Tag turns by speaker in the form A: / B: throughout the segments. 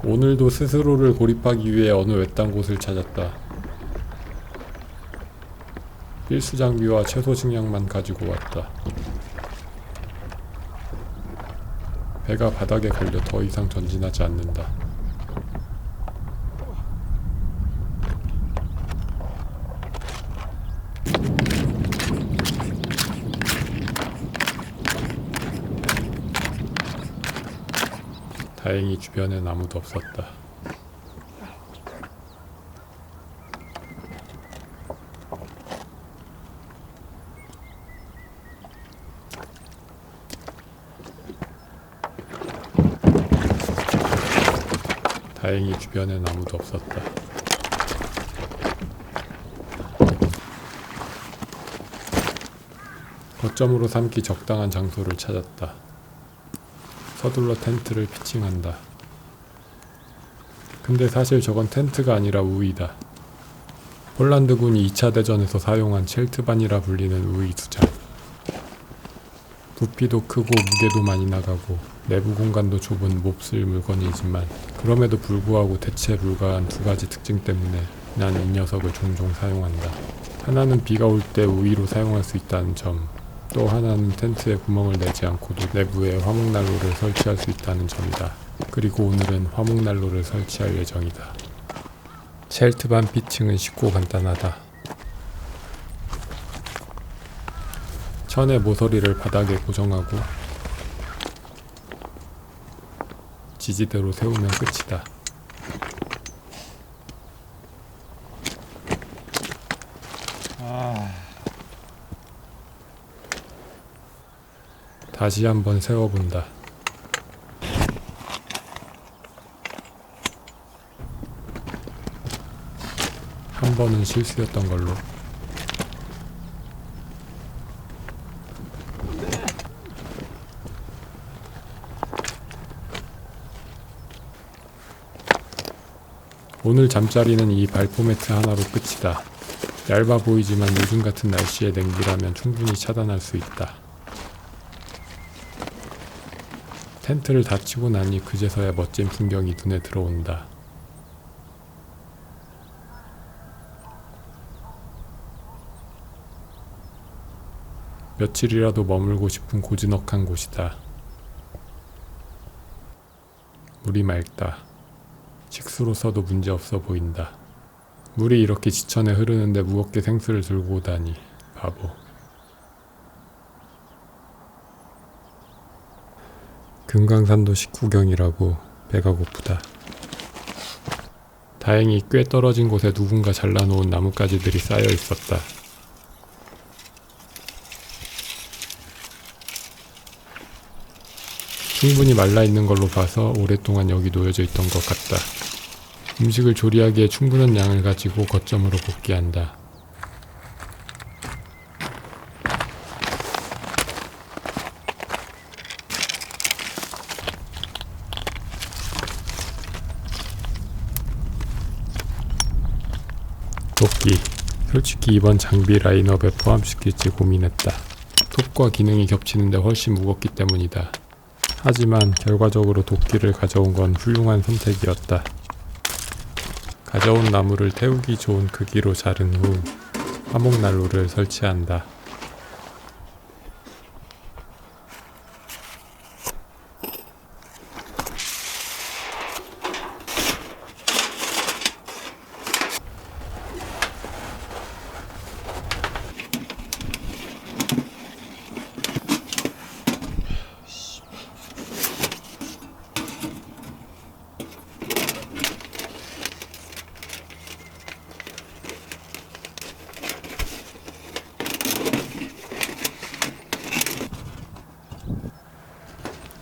A: 오늘도 스스로를 고립하기 위해 어느 외딴 곳을 찾았다. 필수 장비와 최소 식량만 가지고 왔다. 배가 바닥에 걸려 더 이상 전진하지 않는다. 다행히 주변엔 아무도 없었다. 다행히 주변엔 아무도 없었다. 거점으로 삼기 적당한 장소를 찾았다. 서둘러 텐트를 피칭한다. 근데 사실 저건 텐트가 아니라 우위다. 폴란드군이 2차 대전에서 사용한 첼트반이라 불리는 우위 두장. 부피도 크고 무게도 많이 나가고 내부 공간도 좁은 몹쓸 물건이지만 그럼에도 불구하고 대체 불가한 두 가지 특징 때문에 난 이 녀석을 종종 사용한다. 하나는 비가 올 때 우위로 사용할 수 있다는 점, 또 하나는 텐트에 구멍을 내지 않고도 내부에 화목난로를 설치할 수 있다는 점이다. 그리고 오늘은 화목난로를 설치할 예정이다. 쉘트반 피칭은 쉽고 간단하다. 천의 모서리를 바닥에 고정하고 지지대로 세우면 끝이다. 다시 한번 세워본다. 한 번은 실수였던 걸로. 오늘 잠자리는 이 발포 매트 하나로 끝이다. 얇아 보이지만 요즘 같은 날씨에 냉기라면 충분히 차단할 수 있다. 텐트를 다 치고 나니 그제서야 멋진 풍경이 눈에 들어온다. 며칠이라도 머물고 싶은 고즈넉한 곳이다. 물이 맑다. 식수로서도 문제없어 보인다. 물이 이렇게 지천에 흐르는데 무겁게 생수를 들고 오다니 바보. 금강산도 식후경이라고. 배가 고프다. 다행히 꽤 떨어진 곳에 누군가 잘라놓은 나뭇가지들이 쌓여 있었다. 충분히 말라있는 걸로 봐서 오랫동안 여기 놓여져 있던 것 같다. 음식을 조리하기에 충분한 양을 가지고 거점으로 복귀한다. 도끼. 솔직히 이번 장비 라인업에 포함시킬지 고민했다. 톱과 기능이 겹치는데 훨씬 무겁기 때문이다. 하지만 결과적으로 도끼를 가져온 건 훌륭한 선택이었다. 가져온 나무를 태우기 좋은 크기로 자른 후 화목난로를 설치한다.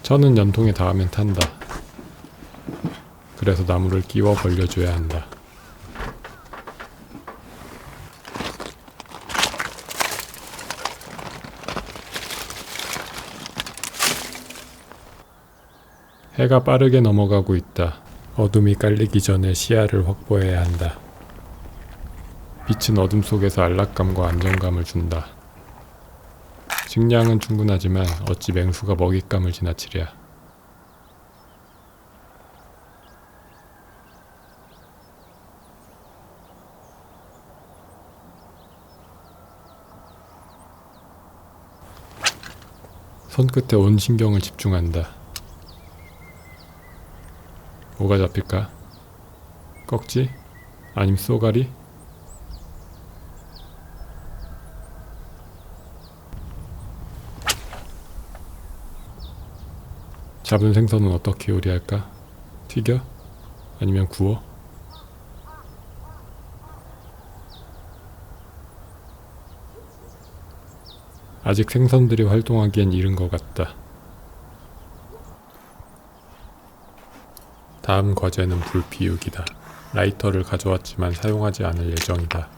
A: 천은 연통에 닿으면 탄다. 그래서 나무를 끼워 벌려줘야 한다. 해가 빠르게 넘어가고 있다. 어둠이 깔리기 전에 시야를 확보해야 한다. 빛은 어둠 속에서 안락감과 안정감을 준다. 식량은 충분하지만 어찌 맹수가 먹잇감을 지나치랴. 손끝에 온 신경을 집중한다. 뭐가 잡힐까? 꺽지? 아님 쏘가리? 잡은 생선은 어떻게 요리할까? 튀겨? 아니면 구워? 아직 생선들이 활동하기엔 이른 것 같다. 다음 과제는 불 피우기다. 라이터를 가져왔지만 사용하지 않을 예정이다.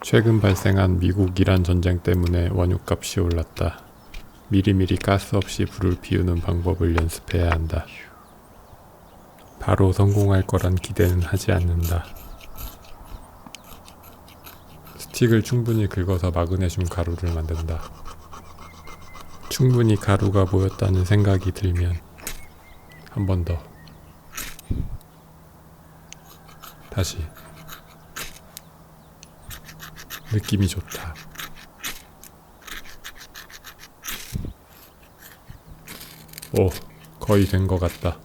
A: 최근 발생한 미국-이란 전쟁 때문에 원유값이 올랐다. 미리미리 가스 없이 불을 피우는 방법을 연습해야 한다. 바로 성공할 거란 기대는 하지 않는다. 스틱을 충분히 긁어서 마그네슘 가루를 만든다. 충분히 가루가 모였다는 생각이 들면 한 번 더. 다시. 느낌이 좋다. 오, 거의 된 것 같다.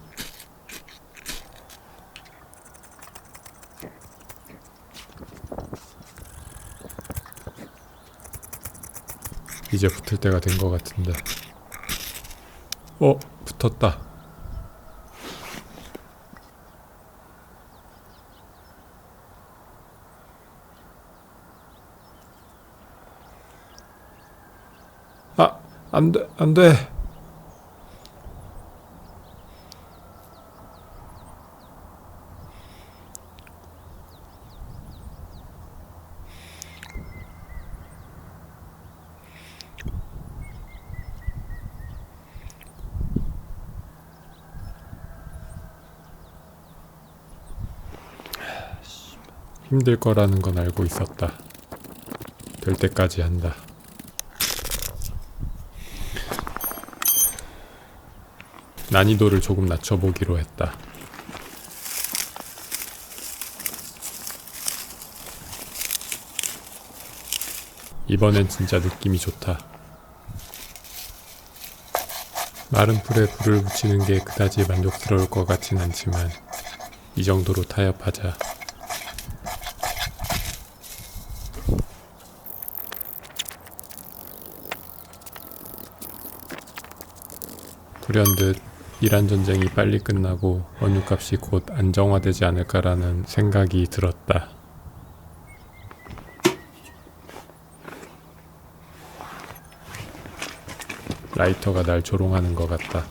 A: 이제 붙을 때가 된 것 같은데. 붙었다. 안 돼, 안 돼. 힘들 거라는 건 알고 있었다. 될 때까지 한다. 난이도를 조금 낮춰보기로 했다. 이번엔 진짜 느낌이 좋다. 마른 풀에 불을 붙이는 게 그다지 만족스러울 것 같진 않지만 이 정도로 타협하자. 불현듯 이란 전쟁이 빨리 끝나고 원유값이 곧 안정화되지 않을까라는 생각이 들었다. 라이터가 날 조롱하는 것 같다.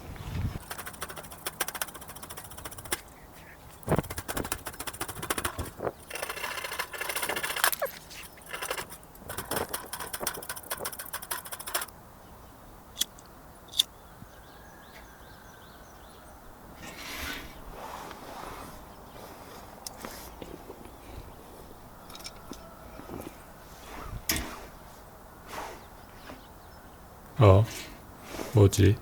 A: 뭐지?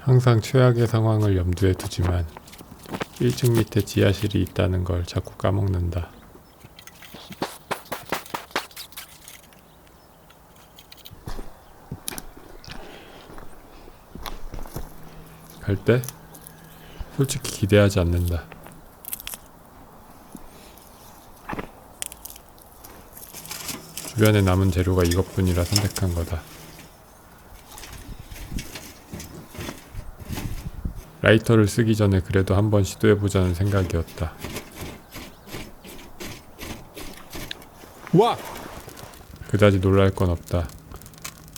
A: 항상 최악의 상황을 염두에 두지만 1층 밑에 지하실이 있다는 걸 자꾸 까먹는다. 갈 때? 솔직히 기대하지 않는다. 주변에 남은 재료가 이것뿐이라 선택한 거다. 라이터를 쓰기 전에 그래도 한번 시도해보자는 생각이었다. 와! 그다지 놀랄 건 없다.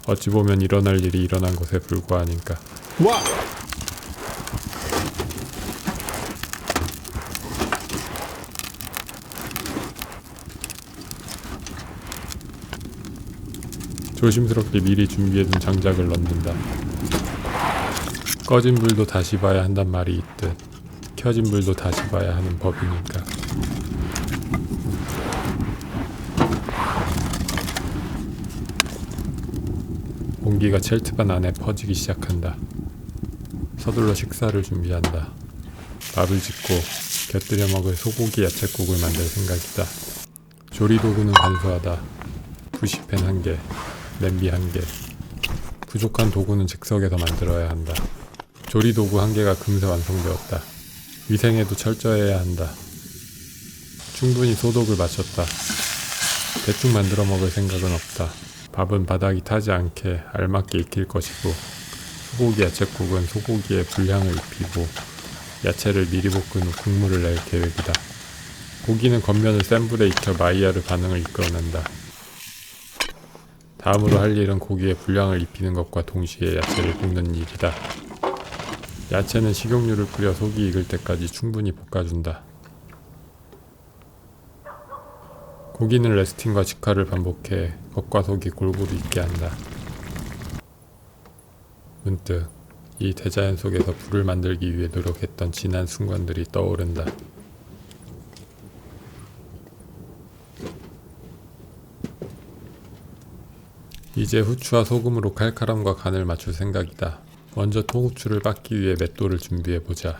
A: 어찌 보면 일어날 일이 일어난 것에 불과하니까. 와! 조심스럽게 미리 준비해둔 장작을 넣는다. 꺼진 불도 다시 봐야 한단 말이 있듯 켜진 불도 다시 봐야 하는 법이니까. 공기가 첼트반 안에 퍼지기 시작한다. 서둘러 식사를 준비한다. 밥을 짓고 곁들여 먹을 소고기 야채국을 만들 생각이다. 조리 도구는 간소하다. 부시팬 1개, 냄비 1개. 부족한 도구는 즉석에서 만들어야 한다. 조리 도구 1개가 금세 완성되었다. 위생에도 철저해야 한다. 충분히 소독을 마쳤다. 대충 만들어 먹을 생각은 없다. 밥은 바닥이 타지 않게 알맞게 익힐 것이고, 소고기 야채국은 소고기에 불향을 입히고 야채를 미리 볶은 후 국물을 낼 계획이다. 고기는 겉면을 센 불에 익혀 마이야르 반응을 이끌어낸다. 다음으로 할 일은 고기에 불향을 입히는 것과 동시에 야채를 볶는 일이다. 야채는 식용유를 뿌려 속이 익을 때까지 충분히 볶아준다. 고기는 레스팅과 직화를 반복해 겉과 속이 골고루 익게 한다. 문득 이 대자연 속에서 불을 만들기 위해 노력했던 지난 순간들이 떠오른다. 이제 후추와 소금으로 칼칼함과 간을 맞출 생각이다. 먼저 통후추를 빻기 위해 맷돌을 준비해보자.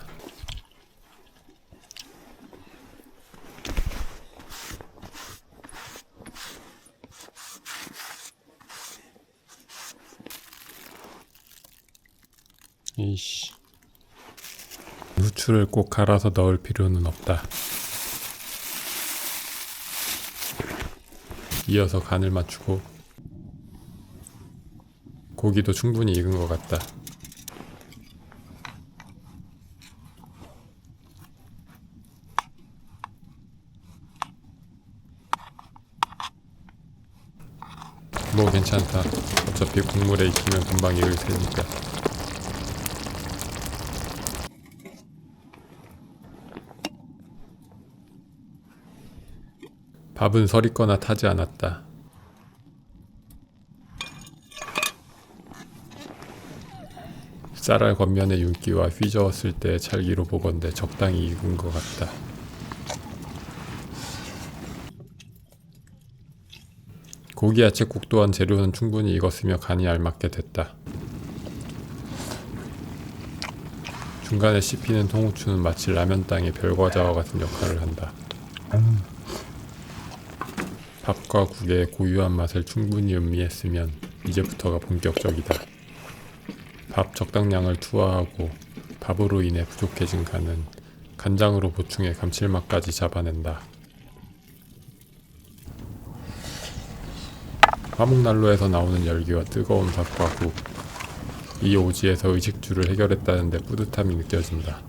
A: 이씨, 후추를 꼭 갈아서 넣을 필요는 없다. 이어서 간을 맞추고, 고기도 충분히 익은 것 같다. 뭐 괜찮다. 어차피 국물에 익히면 금방 익을 테니까. 밥은 서리거나 타지 않았다. 쌀알 겉면의 윤기와 휘저었을 때의 찰기로 보건대 적당히 익은 것 같다. 고기 야채국 또한 재료는 충분히 익었으며 간이 알맞게 됐다. 중간에 씹히는 통후추는 마치 라면 땅의 별과자와 같은 역할을 한다. 밥과 국의 고유한 맛을 충분히 음미했으면 이제부터가 본격적이다. 밥 적당량을 투하하고 밥으로 인해 부족해진 간은 간장으로 보충해 감칠맛까지 잡아낸다. 화목난로에서 나오는 열기와 뜨거운 밥과 국, 이 오지에서 의식주를 해결했다는 데 뿌듯함이 느껴진다.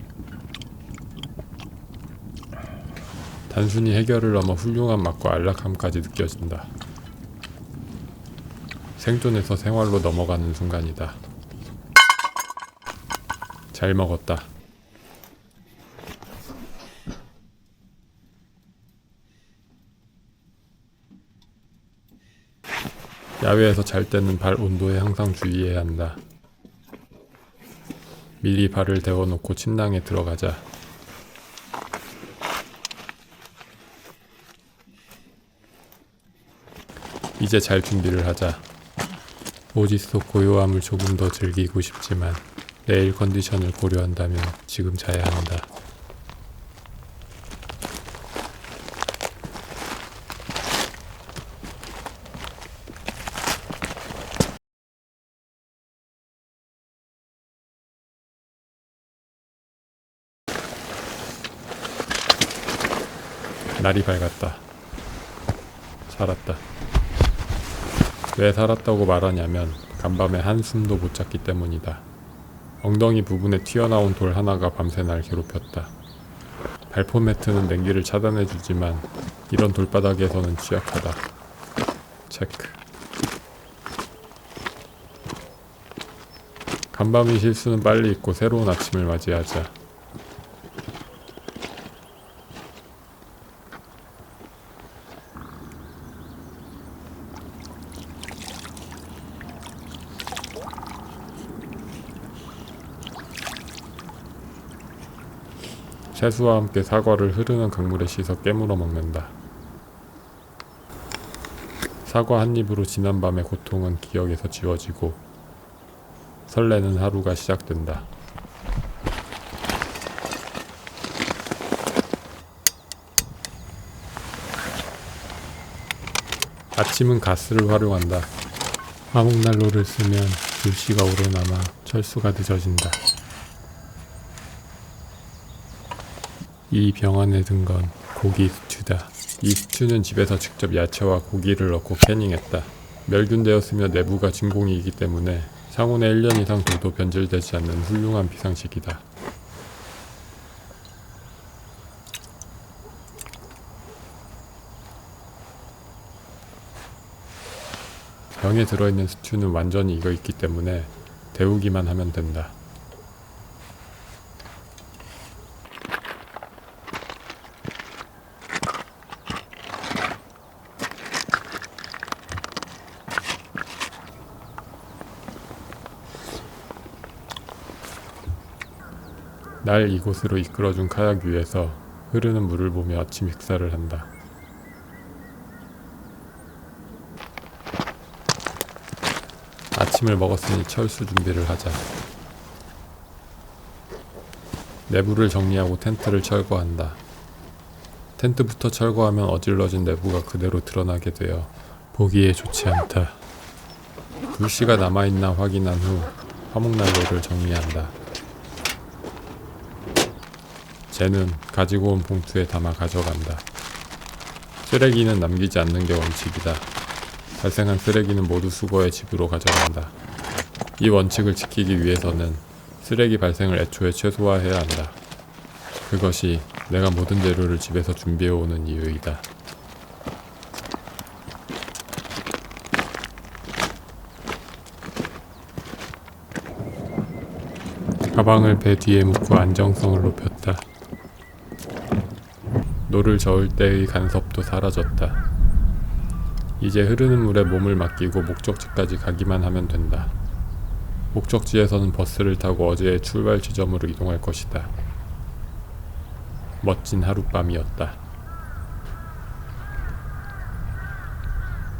A: 단순히 해결을 넘어 훌륭한 맛과 안락함까지 느껴진다. 생존에서 생활로 넘어가는 순간이다. 잘 먹었다. 야외에서 잘 때는 발 온도에 항상 주의해야 한다. 미리 발을 데워놓고 침낭에 들어가자. 이제 잘 준비를 하자. 오지 속 고요함을 조금 더 즐기고 싶지만 내일 컨디션을 고려한다면 지금 자야 한다. 날이 밝았다. 살았다. 왜 살았다고 말하냐면 간밤에 한숨도 못 잤기 때문이다. 엉덩이 부분에 튀어나온 돌 하나가 밤새 날 괴롭혔다. 발포 매트는 냉기를 차단해주지만 이런 돌바닥에서는 취약하다. 체크. 간밤의 실수는 빨리 잊고 새로운 아침을 맞이하자. 채수와 함께 사과를 흐르는 강물에 씻어 깨물어 먹는다. 사과 한 입으로 지난밤의 고통은 기억에서 지워지고 설레는 하루가 시작된다. 아침은 가스를 활용한다. 화목난로를 쓰면 불씨가 우러나마 철수가 늦어진다. 이 병 안에 든 건 고기 스튜다. 이 스튜는 집에서 직접 야채와 고기를 넣고 캐닝했다. 멸균되었으며 내부가 진공이기 때문에 상온에 1년 이상 둬도 변질되지 않는 훌륭한 비상식이다. 병에 들어있는 스튜는 완전히 익어있기 때문에 데우기만 하면 된다. 날 이곳으로 이끌어준 카약 위에서 흐르는 물을 보며 아침 식사를 한다. 아침을 먹었으니 철수 준비를 하자. 내부를 정리하고 텐트를 철거한다. 텐트부터 철거하면 어질러진 내부가 그대로 드러나게 되어 보기에 좋지 않다. 불씨가 남아있나 확인한 후 화목난로를 정리한다. 쟤는 가지고 온 봉투에 담아 가져간다. 쓰레기는 남기지 않는 게 원칙이다. 발생한 쓰레기는 모두 수거해 집으로 가져간다. 이 원칙을 지키기 위해서는 쓰레기 발생을 애초에 최소화해야 한다. 그것이 내가 모든 재료를 집에서 준비해오는 이유이다. 가방을 배 뒤에 묶고 안정성을 높였다. 노를 저을 때의 간섭도 사라졌다. 이제 흐르는 물에 몸을 맡기고 목적지까지 가기만 하면 된다. 목적지에서는 버스를 타고 어제의 출발 지점으로 이동할 것이다. 멋진 하룻밤이었다.